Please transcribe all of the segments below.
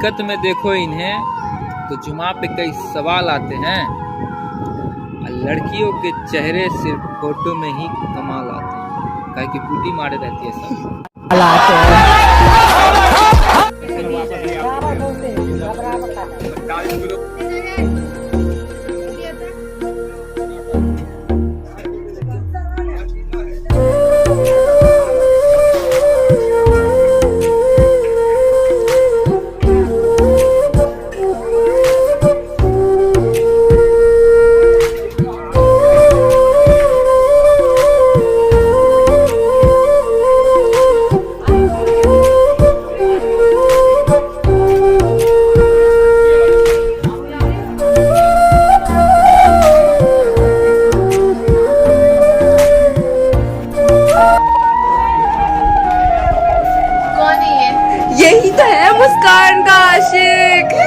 हकीकत में देखो इन्हें तो जुमा पे कई सवाल आते हैं, और लड़कियों के चेहरे सिर्फ फोटो में ही कमाल आते हैं, काहे कि बूटी मारे रहती है सब। यही तो है मुस्कान का आशिक।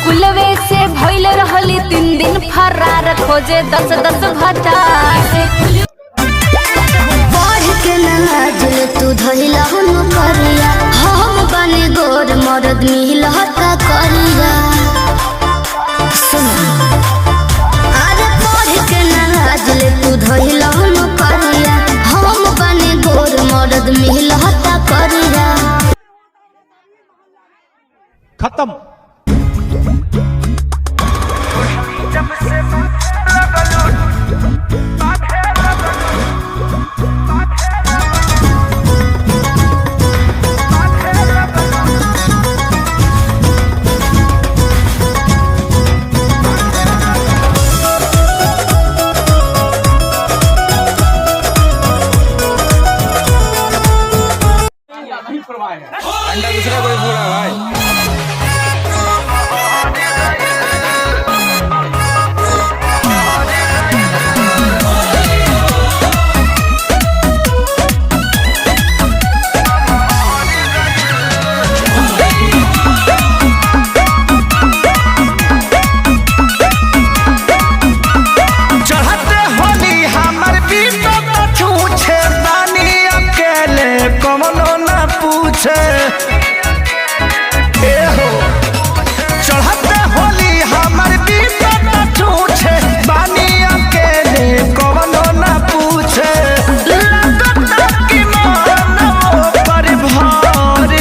कुलवे से भइल रहली 3 दिन फरार, खोजे 10-10 भत्ता। पढ़ के नाजल तू धइला हम करिया, हम बने गोर मरद मिलता करिया। अरे पढ़ के नाजल तू धइला हम करिया, हम बने गोर मरद मिलता करिया। खत्म। अंडा दूसरा कोई फोड़ा भाई। चढ़ते होली हमर बीत छूछे, बानी अकेले कवनो ना पूछे। लगता कि मानवों पर भार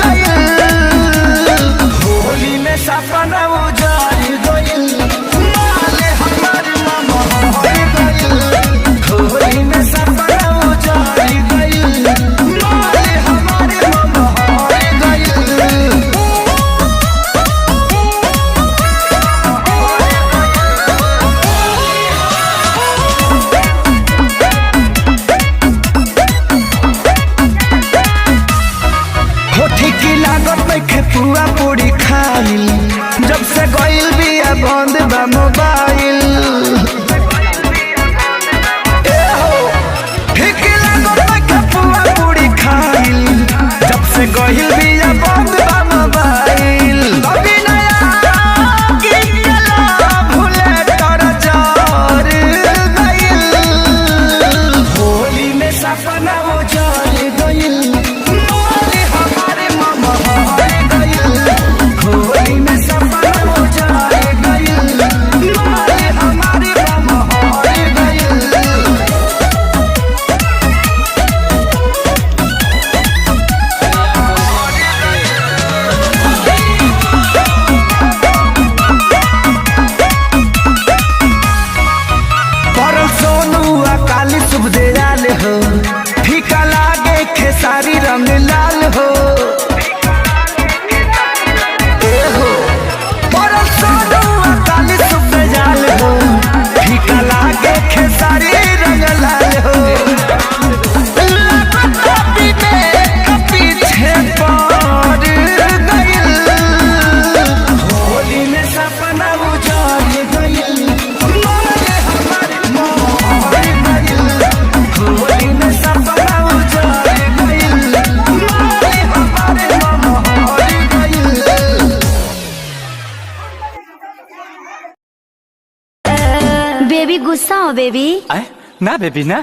गइल, होली में सपना उजाड़ गइल, माले हमर मामा हर गइल। होली में सपना उजाड़ गइल, माले हमर मामा हो बेबी? आए ना बेबी ना।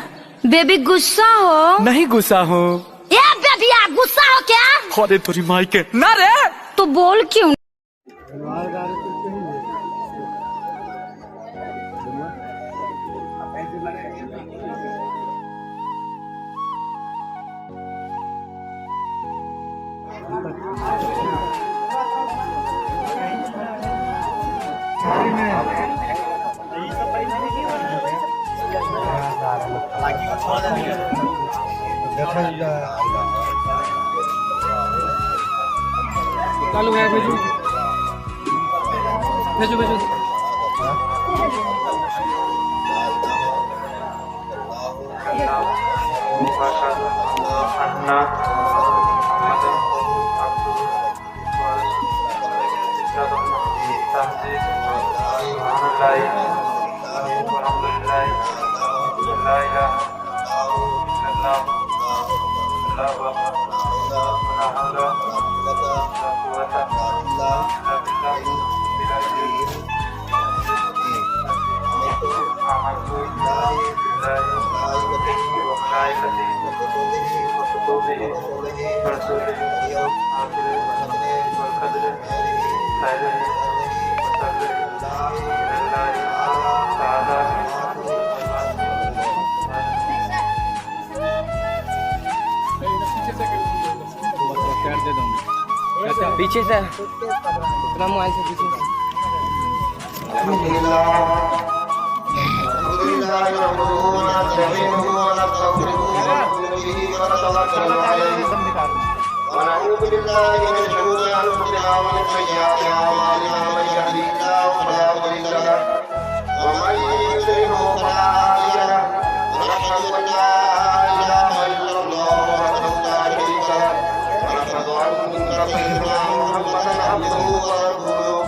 बेबी गुस्सा हो? नहीं गुस्सा हूँ। ए बेबी आप गुस्सा हो क्या? अरे तेरी माई के ना रे। तो बोल क्यों? चालू है, भेजो भेजो भेजो। पीछे से इतना मोबाइल से पीछे ونعوذ بالله من شرور انفسنا ومن سيئات اعمالنا من يهده الله فلا مضل له ومن يضلل فلا هادي له ونشهد ان لا اله الا الله وحده لا شريك له ونشهد ان سيدنا محمدا عبده ورسوله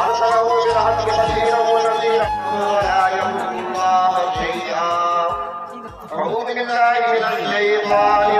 ارسله بالحق بشيرا ونذيرا ولا يضر الله شيئا اعوذ بالله من الشيطان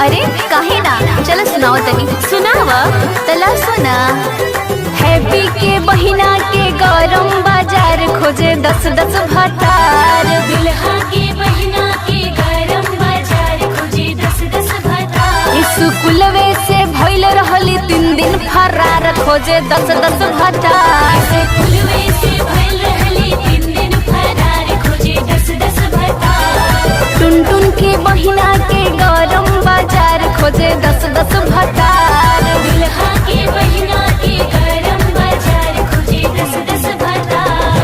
अरे काहे ना, चल सुनाओ तनी। सुनावा तला सुना। हैप्पी के बहिना के गरम बाजार खोजे 10-10 भतार। दुल्हा के बहिना के गरम बाजार खोजे 10-10 भतार। स्कूलवे से भइल रहली 3 दिन फरार खोजे 10-10 भतार। स्कूलवे से भइल रहली 3 दिन फरार खोजे 10-10 भतार। टुनटुन के बहिना के गरम बाजार खोजे 10-10 भतार। दुल्हा के बहिना के गरम बाजार खोजे 10-10 भतार।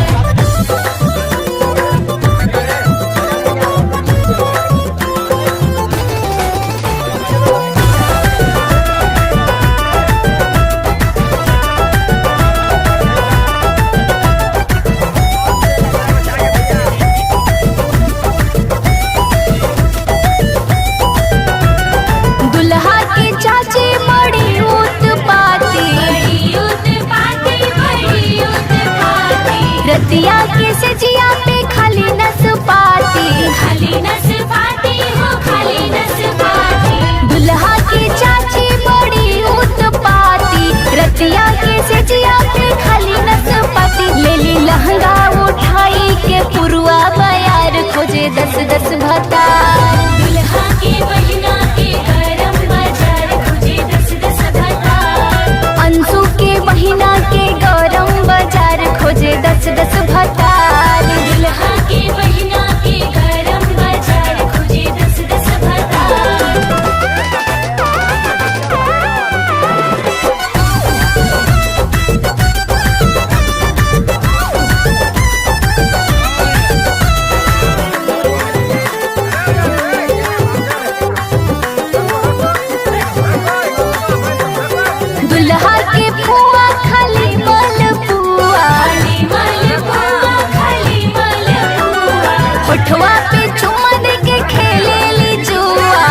होठवा पे चुम्मा दे के खेले ली जुआ,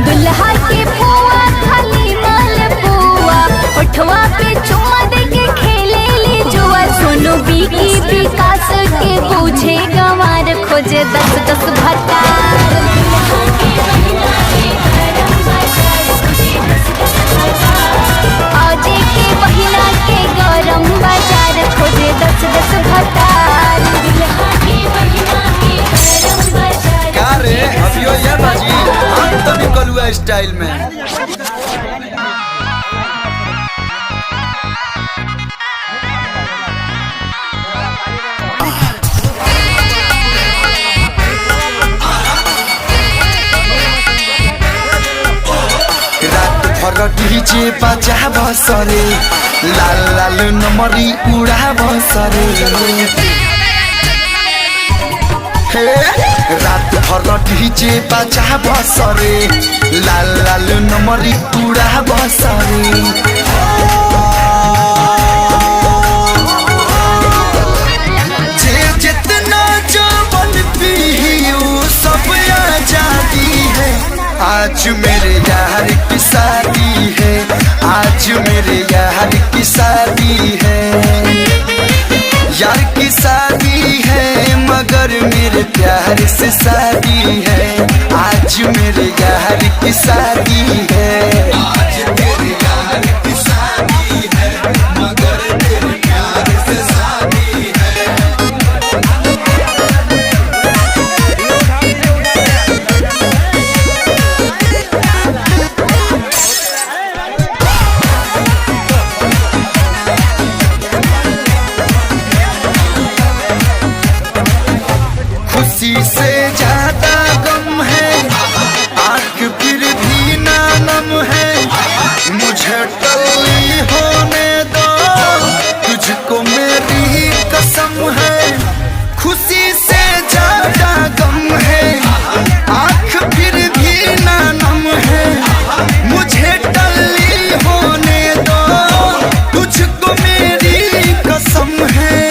दुल्हा के पुआ खाली माल पुआ, होठवा पे चुम्मा दे के खेले ली जुआ। सोनू बीकी विकास के पूछे गंवार खोजे 10-10 भतार। आजे के बहिना के गरम बाजार खोजे 10-10 भतार। का रे अभियो ये बाजी हम तो भी कलुआ स्टाइल में। डीजे बजा बसरे लाल लाल नमरी उड़ा बसरे हे रात भर डीजे बजा बसरे लाल लाल नमरी उड़ा बसरे। जे जितना जवन पियो सब आजादी है। आज मेरे यार की शादी है, आज मेरे यार की शादी है, यार की शादी है मगर मेरे प्यार से शादी है। आज मेरे यार की शादी है, आज मेरे यार की शादी है मगर मेरे प्यार से शादी है। खुशी से ज्यादा गम है, आँख फिर भी ना नम है। मुझे टल्ली होने दो, तुझको मेरी कसम है। खुशी से ज्यादा गम है, आँख फिर भी ना नम है। मुझे टल्ली होने दो, तुझको मेरी कसम है।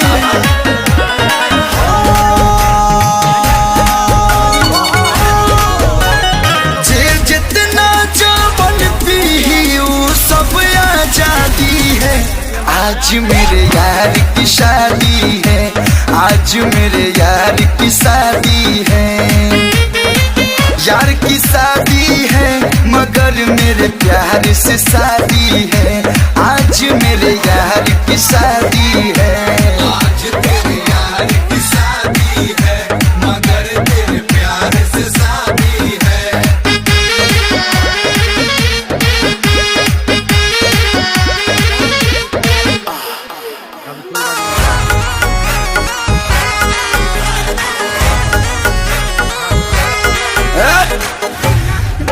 आज मेरे यार की शादी है, आज मेरे यार की शादी है, यार की शादी है मगर मेरे प्यार से शादी है। आज मेरे यार की शादी है, आज तेरे यार की शादी है मगर तेरे प्यार से शादी है।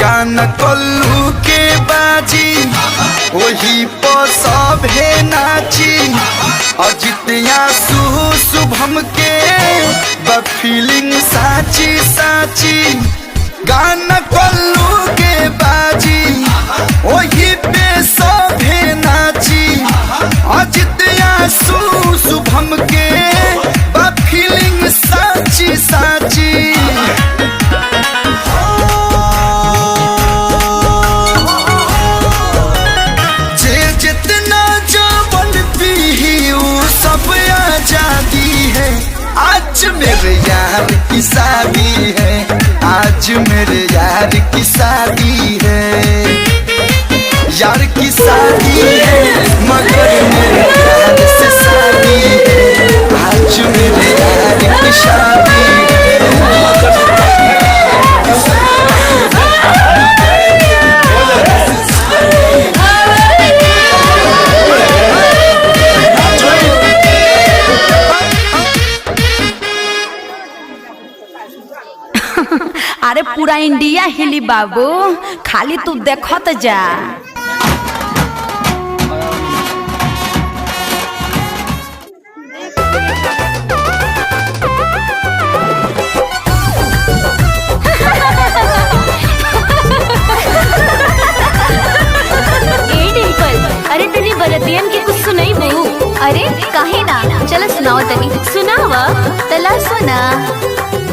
गाना कोल्लू के बाजी वही सब है नाची। अजित आंसू शुभम के फीलिंग साची साची। गाना कोल्लू के बाजी वही पे सब है नाची। अजित आंसू शुभम के फीलिंग साची साची। आज मेरे यार की शादी है, आज मेरे यार की शादी है, यार की शादी है मगर मेरे प्यार से शादी है। आज मेरे यार की शादी है। अरे पूरा इंडिया हिली बाबू, खाली तू देखत जा। अरे तेरी बरतियन की कुछ सुनाई बहू। अरे काहे ना, चल सुनाओ तनी सुनावा तला सुना।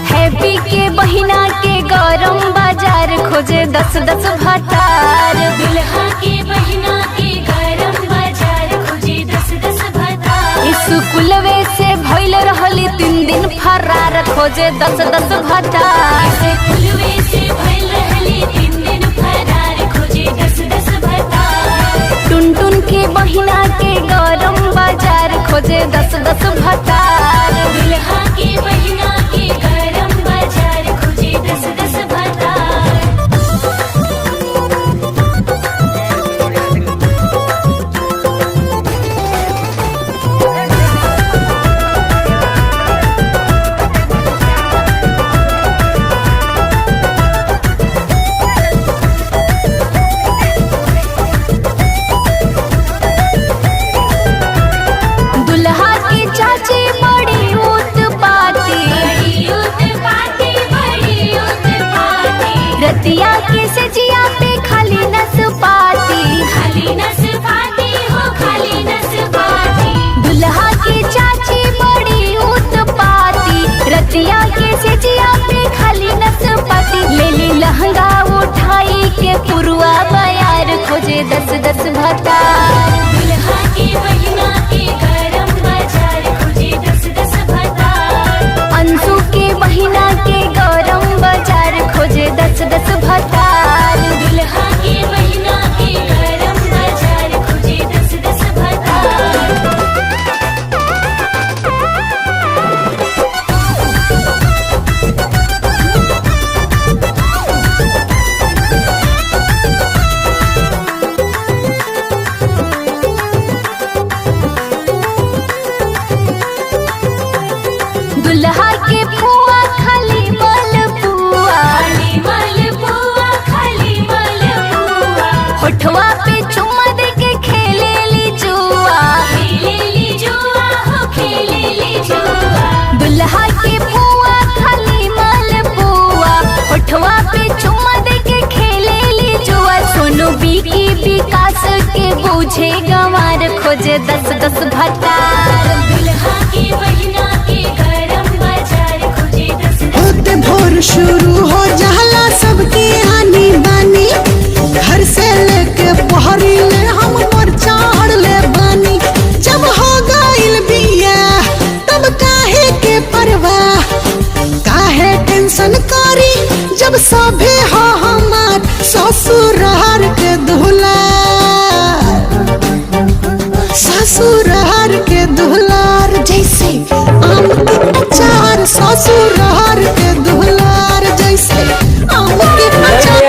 हैप्पी के बहिना के गरम बाजार खोजे 10-10 भतार। दुल्हा के बहिना के गरम बाजार खोजे 10-10 भतार। स्कूलवे से भइल रहली 3 दिन फरार खोजे 10-10 भतार। स्कूलवे से भइल रहली 3 दिन फरार खोजे 10-10 भतार। टुनटुन के बहिना के गरम बाजार खोजे 10-10 भतार। दुल्हा के बहिना के गरम बाजार खोजे 10-10 भतार। दुल्हा की चाची बड़ी उत्पाती, रतिया के सजिया पे खाली नसपाती, हो खाली नसपाती। दुल्हा की चाची बड़ी उत्पाती, रतिया के सजिया पे खाली नसपाती। ले ली लहंगा उठाई के पुरुआ बयार खोजे 10-10 भतार। दुल्हा की बहिना के गरम बाजार खोजे 10-10 भतार। अंशु के बहिना के गरम बाजार खोजे 10-10 भतार। दुल्हा के बहिना के गरम बाजार खोजे 10-10 भतार। दुल्हा के पुआ खाली मलपुआ, खाली मलपुआ। होठवा पे चुम्मा दे के खेले ली जुआ, हो खेले ली जुआ। दुल्हा के पुआ खाली मलपुआ, होठवा पे चुम्मा दे के खेले ली जुआ। सोनू बीकी विकास के बूझे गंवार खोजे 10-10 भतार। दुल्हा के बहिना के गरम बाजार खोजे 10-10 होते भोर शुरू हो जाला सबकी आनी बानी। घर से लेके पहरी ले हम मोर चाड़ ले बानी। जब हो गइल बिया तब काहे के परवाह, काहे टेंशन करी जब सभे हो हमार ससुरार के दुलार। ससुरार के दुलार जैसे आम के अचार, ससुरार के दुलार जैसे आम के अचार।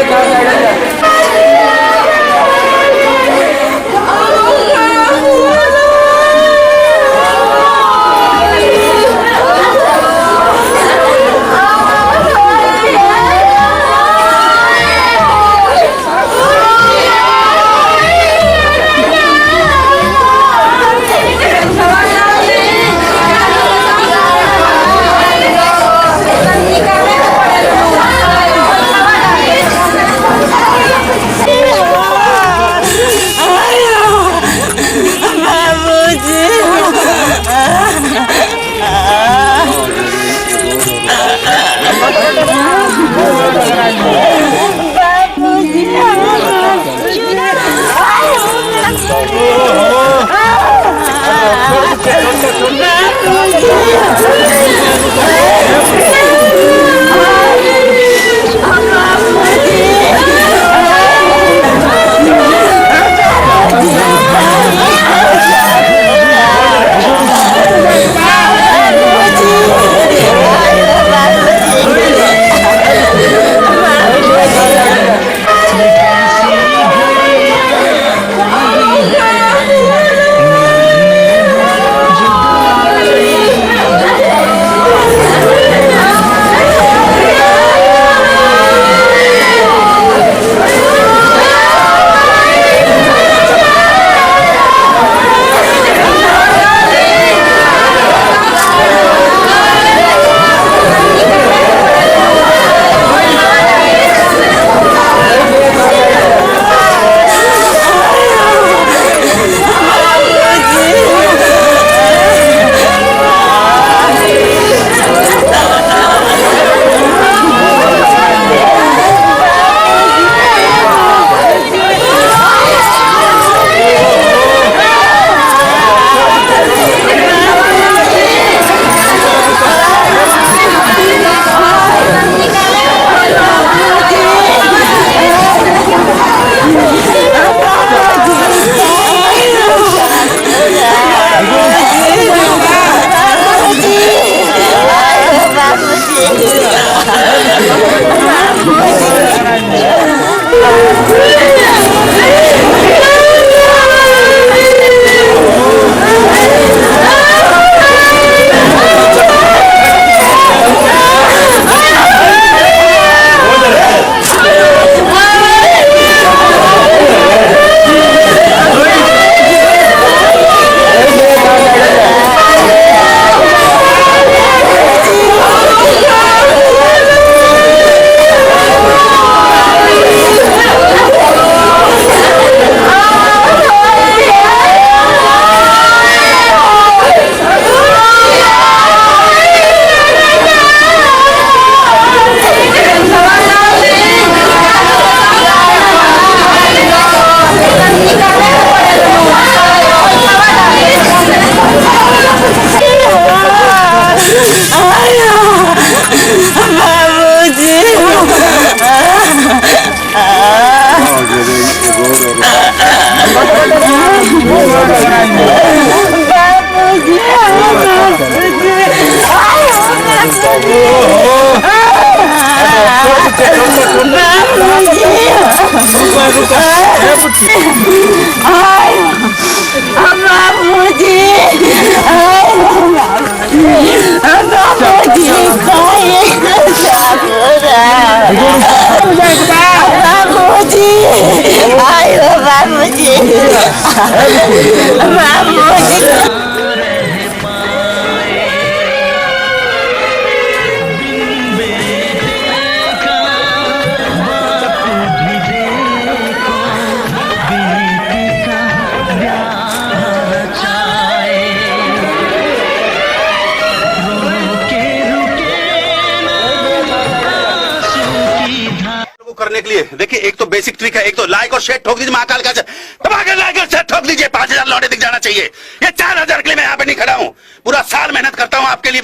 करने के लिए देखिए, एक तो बेसिक ट्रिक है, एक तो लाइक और शेयर ठोक दीजिए महाकाल का दबा के लाइक और शेयर ठोक दीजिए। 5000 लौटे दिख जाना चाहिए। ये 4000 के लिए मैं यहाँ पे नहीं खड़ा हूँ, पूरा साल मेहनत करता हूँ आपके लिए।